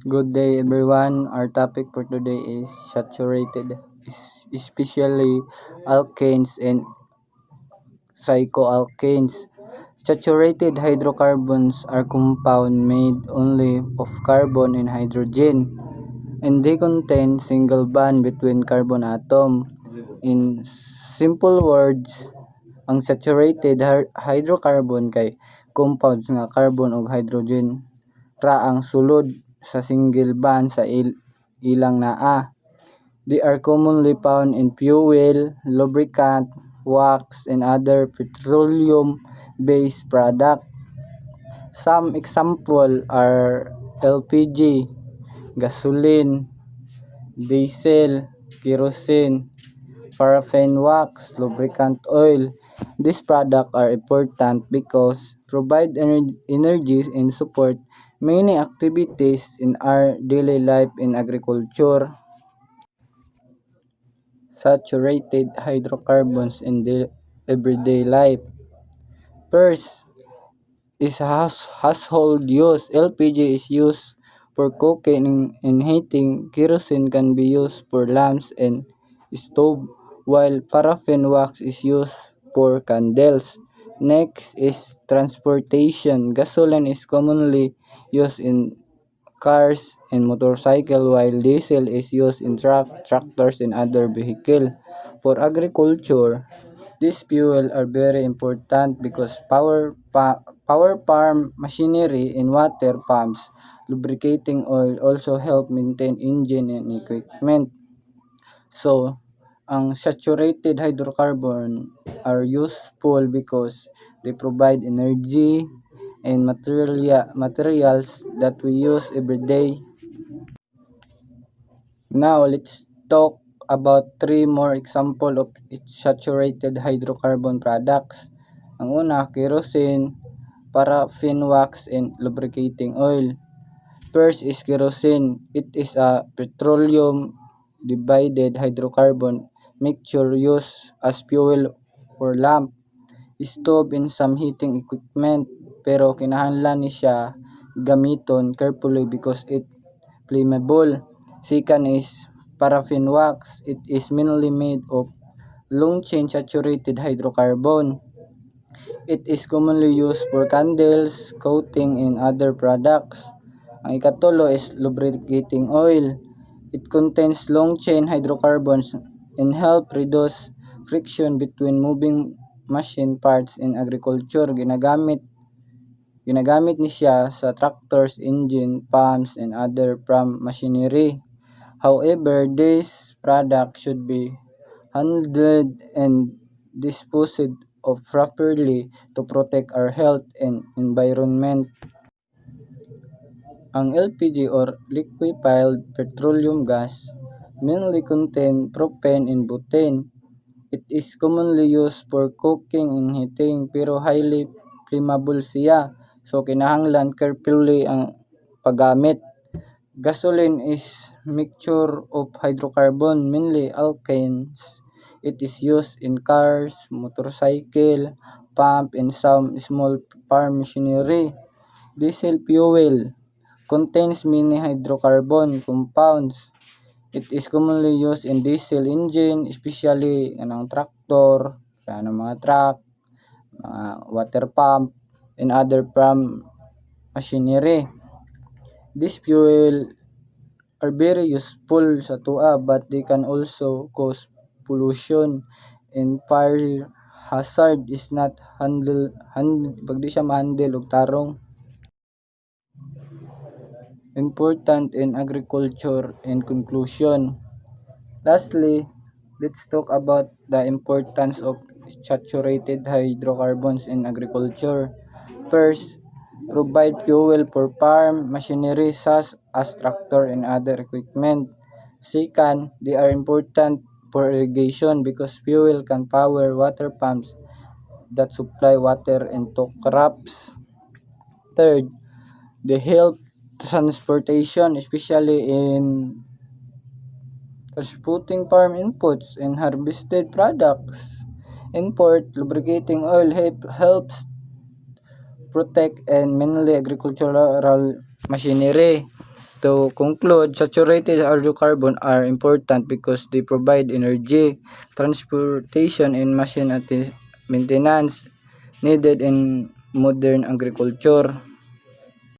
Good day everyone. Our topic for today is saturated, especially alkanes and cycloalkanes. Saturated hydrocarbons are compounds made only of carbon and hydrogen, and they contain single bond between carbon atom. In simple words, ang saturated hydrocarbon kay compounds nga carbon ug hydrogen ra ang sulod sa single bond sa ilang naa. They are commonly found in fuel, lubricant, wax, and other petroleum-based products. Some examples are LPG, gasoline, diesel, kerosene, paraffin wax, lubricant oil. These products are important because provide energy and support many activities in our daily life in agriculture. Saturated hydrocarbons in the everyday life. First is household use. LPG is used for cooking and heating. Kerosene can be used for lamps and stove, while paraffin wax is used for candles. Next is transportation. Gasoline is commonly used in cars and motorcycle, while diesel is used in tractors and other vehicles. For agriculture, these fuel are very important because power farm machinery and water pumps, lubricating oil also help maintain engine and equipment. So, ang saturated hydrocarbon are useful because they provide energy and materials that we use every day. Now, let's talk about three more examples of saturated hydrocarbon products. Ang una, kerosene, paraffin wax, and lubricating oil. First is kerosene. It is a petroleum divided hydrocarbon mixture used as fuel for lamp, stove, and some heating equipment. Pero kinahanglan ni siya gamiton carefully because it flammable. Second is paraffin wax. It is mainly made of long-chain saturated hydrocarbon. It is commonly used for candles, coating, and other products. Ang ikatulo is lubricating oil. It contains long-chain hydrocarbons and help reduce friction between moving machine parts in agriculture. Ginagamit ni siya sa tractors, engine, pumps, and other farm machinery. However, this product should be handled and disposed of properly to protect our health and environment. Ang LPG or liquefied petroleum gas mainly contain propane and butane. It is commonly used for cooking and heating pero highly flammable siya. So kinahanglan carefully ang paggamit. Gasoline is mixture of hydrocarbon, mainly alkanes. It is used in cars, motorcycle, pump, and some small farm machinery. Diesel fuel contains many hydrocarbon compounds. It is commonly used in diesel engine, especially ng tractor, mga truck, water pump, and other farm machinery. These fuel are very useful sa tua but they can also cause pollution and fire hazard is not pag di siya ma-handle og tarong. Important in agriculture and conclusion. Lastly, let's talk about the importance of saturated hydrocarbons in agriculture. First, provide fuel for farm machinery such as tractor and other equipment. Second, they are important for irrigation because fuel can power water pumps that supply water into crops. Third, they help transportation, especially in transporting farm inputs and harvested products. And fourth, lubricating oil helps protect and mainly agricultural machinery. To conclude, saturated hydrocarbons are important because they provide energy, transportation, and machine maintenance needed in modern agriculture.